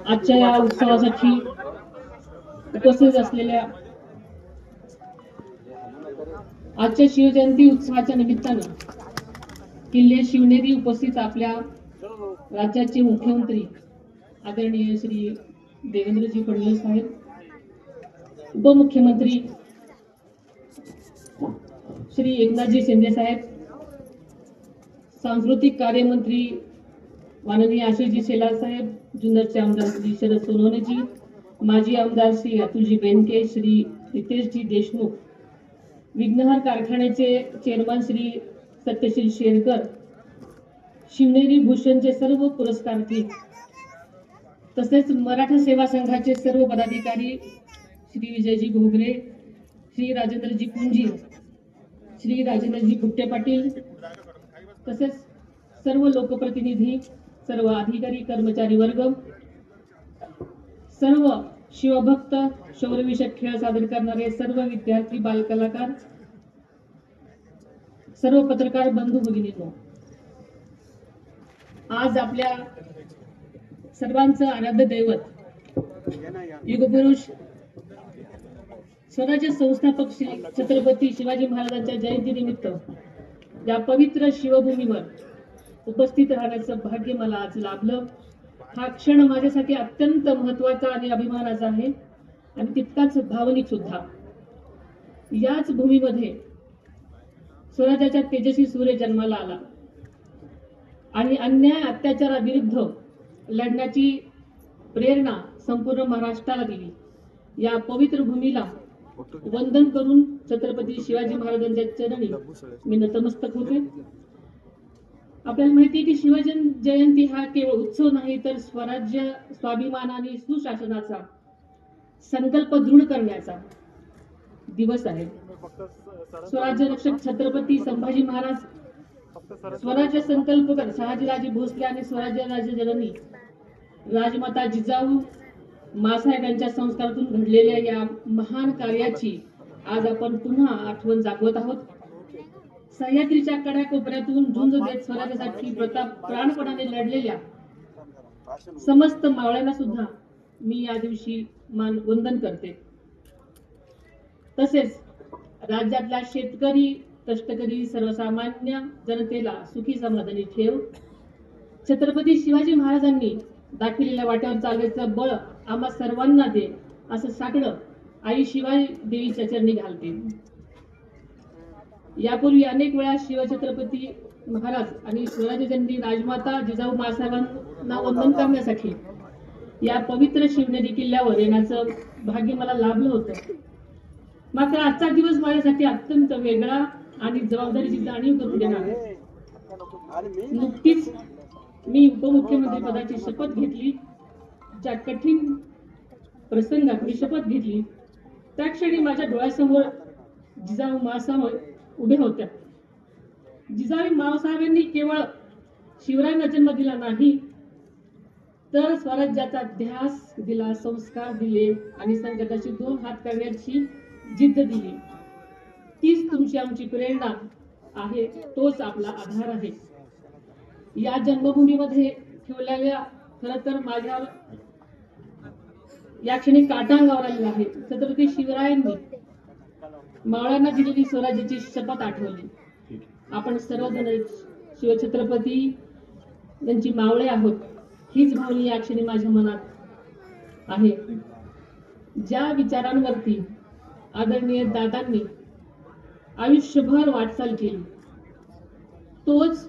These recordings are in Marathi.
आजच्या या उत्सवासाठी उपस्थित असलेल्या आजच्या शिवजयंती उत्सवाच्या निमित्तानं किल्ले शिवनेरी उपस्थित आपल्या राज्याचे मुख्यमंत्री आदरणीय श्री देवेंद्रजी फडणवीस साहेब, उपमुख्यमंत्री श्री एकनाथजी शिंदे साहेब, सांस्कृतिक कार्यमंत्री माननीय आशिषजी शेलार साहेब, जुन्नरचे आमदार श्री शरद सोनवणेजी, माजी आमदार श्री अतुलजी बेनके, श्री रितेशजी देशमुख, विघ्नहर कारखान्याचे चेअरमन श्री सत्यशील शेरकर, शिवनेरी भूषणचे सर्व पुरस्कारार्थी, तसेच मराठा सेवा संघाचे सर्व पदाधिकारी श्री विजयजी घोगरे, श्री राजेंद्रजी कुंजी, श्री राजेंद्रजी गुट्टे पाटील, तसेच सर्व लोकप्रतिनिधी, सर्व अधिकारी कर्मचारी वर्ग, सर्व शिवभक्त, शौर्यविषयक खेळ सादर करणारे सर्व विद्यार्थी, बालकलाकार, सर्व पत्रकार बंधू भगिनींनो, आज आपल्या सर्वांचं आराध्य दैवत युगपुरुष स्वराज्य संस्थापक श्री छत्रपती शिवाजी महाराजांच्या जयंतीनिमित्त या पवित्र शिवभूमीवर उपस्थित राहण्याचं भाग्य मला आज लाभलं. हा क्षण माझ्यासाठी अत्यंत महत्वाचा आणि अभिमानाचा आहे आणि तितकाच भावनिक सुद्धा. याच भूमीमध्ये स्वराज्याच्या तेजस्वी सूर्य जन्माला आला आणि अन्याय अत्याचाराविरुद्ध लढण्याची प्रेरणा संपूर्ण महाराष्ट्राला दिली. या पवित्र भूमीला वंदन करून छत्रपती शिवाजी महाराजांच्या चरणी मी नतमस्तक होते. आपल्याला माहिती आहे की शिवजयंती हा केवळ उत्सव नाही, तर स्वराज्य, स्वाभिमान आणि सुशासनाचा संकल्प दृढ करण्याचा दिवस आहे. स्वराज्य रक्षक छत्रपती संभाजी महाराज, स्वराज्य संकल्प शहाजीराजे भोसले आणि स्वराज्य राज्य जननी राजमाता जिजाऊ मासाहेब यांच्या संस्कारातून घडलेल्या या महान कार्याची आज आपण पुन्हा आठवण जागवत आहोत. सह्याद्रीच्या कड्याकोपऱ्यातून झुंज देत स्वराज्यासाठी प्राणपणाने लढलेल्या समस्त मावळ्यांना सुद्धा मी या दिवशी वंदन करते. तसेच राज्यातल्या शेतकरी, कष्टकरी, सर्वसामान्य जनतेला सुखी समाधानी ठेव. छत्रपती शिवाजी महाराजांनी दाखवलेल्या वाटेवर चालण्याचं बळ आम्हा सर्वांना दे, असं साकडं आई शिवाई देवीच्या चरणी घालते. यापूर्वी अनेक वेळा शिवछत्रपती महाराज आणि स्वराज्यजननी राजमाता जिजाऊ मासाहेबांना वंदन करण्यासाठी या पवित्र शिवनेरी किल्ल्यावर येण्याचं भाग्य मला लाभलं होतं. मात्र आजचा दिवस माझ्यासाठी अत्यंत वेगळा आणि जबाबदारीची जाणीव करून देणार. नुकतीच मी उपमुख्यमंत्री पदाची शपथ घेतली. ज्या कठीण प्रसंगात मी शपथ घेतली त्या क्षणी माझ्या डोळ्यासमोर जिजाऊ मासाहेब उभे होत्या. जिजाऊ मासाहेबांनी केवळ शिवरायांना जन्म दिला नाही, तर स्वराज्याचा ध्यास दिला, संस्कार दिले आणि संकटाशी दोन हात करण्याची जिद्द दिली. तीच तुमची आमची प्रेरणा आहे, तोच आपला आधार आहे. या जन्मभूमीमध्ये ठेवलेल्या खरं तर माझ्या या क्षणी काटा अंगावर आलेला आहे. छत्रपती शिवरायांनी मावळ्यांना दिलेली स्वराज्याची शपथ आठवली. आपण सर्वजण शिवछत्रपती यांची मावळे आहोत, हीच भावना या क्षणी माझ्या मनात आहे. ज्या विचारांवरती आदरणीय दादांनी आयुष्यभर वाटचाल केली, तोच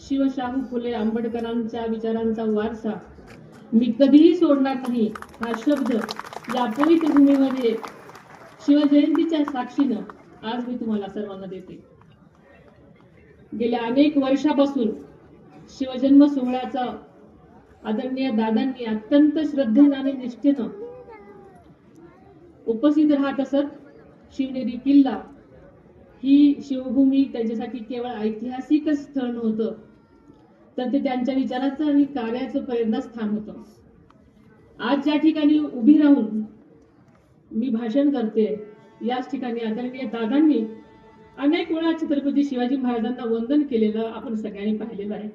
शिवशाहू फुले आंबेडकरांच्या विचारांचा वारसा मी कधीही सोडणार नाही, हा शब्द या पवित्र भूमीमध्ये शिवजयंतीच्या साक्षीनं आज मी तुम्हाला सर्वांना देते. गेल्या अनेक वर्षापासून शिवजन्म सोहळ्याचा आदरणीय दादांनी अत्यंत श्रद्धेनं आणि निष्ठेनं उपस्थित राहत असत. शिवनेरी किल्ला ही शिवभूमी त्यांच्यासाठी केवळ ऐतिहासिक स्थळ नव्हतं, तर ते त्यांच्या विचाराचं आणि कार्याचं प्रेरणास्थान होतं. आज ज्या ठिकाणी उभी राहून मी भाषण करते, याच ठिकाणी आदरणीय दादांनी अनेक वेळा छत्रपती शिवाजी महाराजांना वंदन केलेलं आपण सगळ्यांनी पाहिलेलं आहे.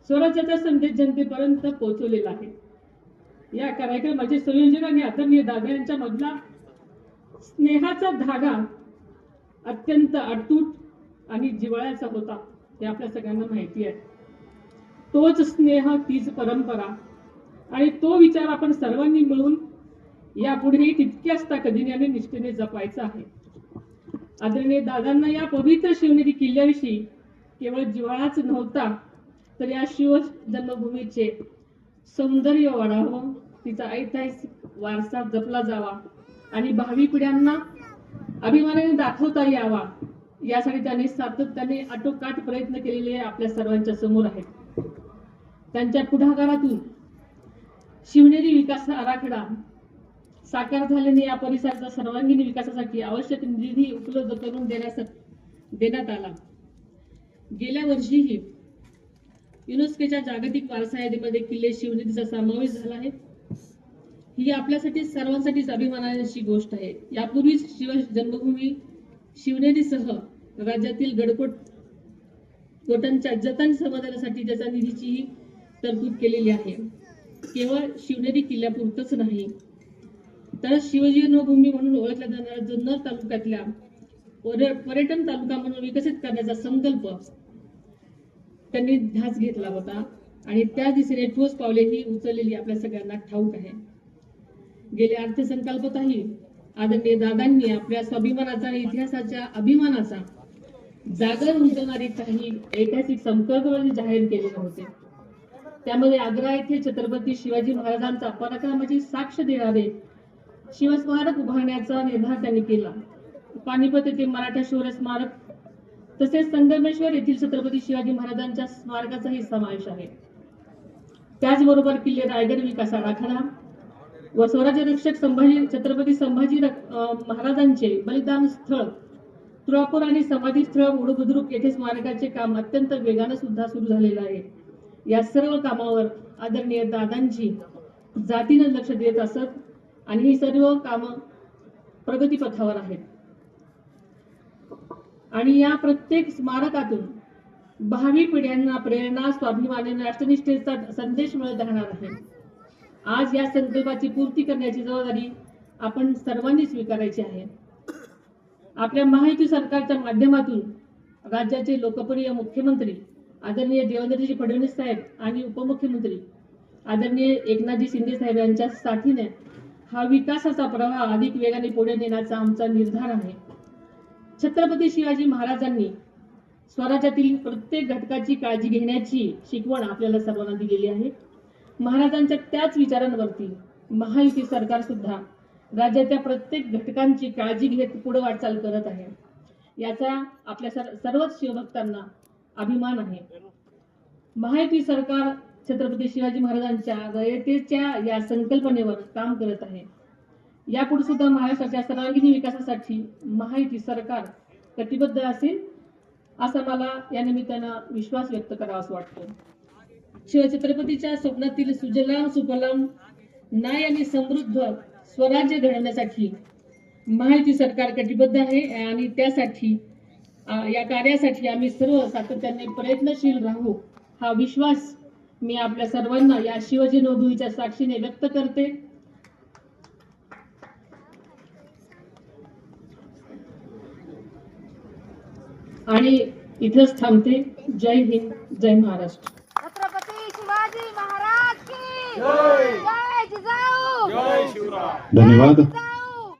स्वराज्याचा संदेश जनतेपर्यंत पोहोचवलेला आहे. या कार्यक्रमाचे संयोजन आणि आदरणीय दादा यांच्या मधला स्नेहाचा धागा अत्यंत अतूट आणि जिव्हाळ्याचा होता हे आपल्या सगळ्यांना माहिती आहे. तोच स्नेह, तीच परंपरा आणि तो विचार आपण सर्वांनी मिळून यापुढेही तितक्याच ताकदीने आणि निष्ठेने जपायचा आहे. आदरणीय दादांना या पवित्र शिवनेरी किल्ल्याविषयी केवळ जिव्हाळाच नव्हता, तर या शिव जन्मभूमीचे सौंदर्य वाढावं, तिचा ऐतिहासिक वारसा जपला जावा आणि भावी पिढ्यांना अभिमानाने दाखवता यावा, यासाठी त्यांनी सातत्याने आटोकाट प्रयत्न केलेले आपल्या सर्वांच्या समोर आहेत. त्यांच्या पुढाकारातून शिवनेरी विकास आराखडा साकार झाल्याने या परिसराच्या सर्वांगीण विकासासाठी आवश्यक निधी उपलब्ध करून देण्यात आला. गेल्या वर्षीही युनेस्कोच्या जागतिक वारसा यादीमध्ये किल्ले शिवनेरीचा समावेश झाला आहे. ही आपल्यासाठी सर्वांसाठीच अभिमानाची गोष्ट आहे. यापूर्वीच शिव जन्मभूमी शिवनेरीसह राज्यातील गडकोटांच्या जतन संवर्धनासाठी त्याच्या निधीची तरतूद केलेली आहे. केवळ शिवनेरी किल्ल्यापुरतच नाही, तर शिवजन्मभूमी म्हणून ओळखल्या जाणाऱ्या जुन्नर तालुक्यातल्या पर्यटन तालुका म्हणून विकसित करण्याचा संकल्प त्यांनी ध्यास घेतला होता आणि त्या दिशेने ठोस पावलेही उचललेली आपल्या सगळ्यांना ठाऊक आहे. गेल्या अर्थसंकल्पातही आदरणीय दादांनी आपल्या स्वाभिमानाचा आणि इतिहासाच्या अभिमानाचा जागर उंचवणारी काही ऐतिहासिक संकल्प जाहीर केलेले होते. त्यामध्ये आग्रा येथे छत्रपती शिवाजी महाराजांचा पराक्रमाची साक्ष देणारे शिवस्मारक उभारण्याचा निर्धार त्यांनी केला. पानिपत येथे मराठा शौर्य स्मारक तसेच संगमेश्वर येथील छत्रपती शिवाजी महाराजांच्या स्मारकाचाही समावेश आहे. त्याचबरोबर किल्ले रायगड विकास आराखडा व स्वराज्य रक्षक छत्रपती संभाजी महाराजांचे बलिदान स्थळ तुळापूर आणि समाधी स्थळ मूळबुद्रुक येथे स्मारकाचे काम अत्यंत वेगाने सुद्धा सुरू झालेलं आहे. या सर्व कामावर आदरणीय दादांची जातीने लक्ष देत असत आणि ही सर्व कामं प्रगतीपथावर आहेत आणि या प्रत्येक स्मारकातून भावी पिढ्यांना प्रेरणा, स्वाभिमान आणि राष्ट्रनिष्ठेचा संदेश मिळत राहणार आहे. आज या संकल्पाची पूर्ती करण्याची जबाबदारी आपण सर्वांनी स्वीकारायची आहे. आपल्या महायुती सरकारच्या माध्यमातून राज्याचे लोकप्रिय मुख्यमंत्री आदरणीय देवेंद्रजी फडणवीस साहेब आणि उपमुख्यमंत्री आदरणीय एकनाथजी शिंदे साहेब यांच्या साथीने हा विकासाचा प्रवाह अधिक वेगाने पुढे नेण्याचा आमचा निर्धार आहे. छत्रपती शिवाजी महाराजांनी स्वराज्यातील प्रत्येक घटकाची काळजी घेण्याची शिकवण आपल्याला सर्वांना दिलेली आहे. महाराजांच्या त्याच विचारांवरती महायुती सरकार सुद्धा राज्याच्या प्रत्येक घटकांची काळजी घेत पुढे वाटचाल करत आहे. याचा आपल्या सर्वच शिवभक्तांना अभिमान आहे. महायुती सरकार छत्रपती शिवाजी महाराजांच्या रयतेच्या या संकल्पनेवर काम करत आहे. यापुढे सुद्धा महाराष्ट्राच्या सर्वांगीण विकासासाठी महायुती सरकार कटिबद्ध असेल असा मला या निमित्तानं विश्वास व्यक्त करावासा वाटतो. शिवछत्रपतीच्या स्वप्नातील सुजलाम सुफलाम न्याय आणि समृद्ध स्वराज्य घडवण्यासाठी महायुती सरकार कटिबद्ध आहे आणि त्यासाठी या कार्यासाठी आम्ही सर्व सातत्याने प्रयत्नशील राहू हा विश्वास मी आपल्या सर्वांना या शिवजन्मभूमीच्या साक्षीने व्यक्त करते. आणि इथेच थांबते. जय हिंद, जय महाराष्ट्र. छत्रपती शिवाजी महाराज की जय. जय जिजाऊ, जय शिवराय. धन्यवाद.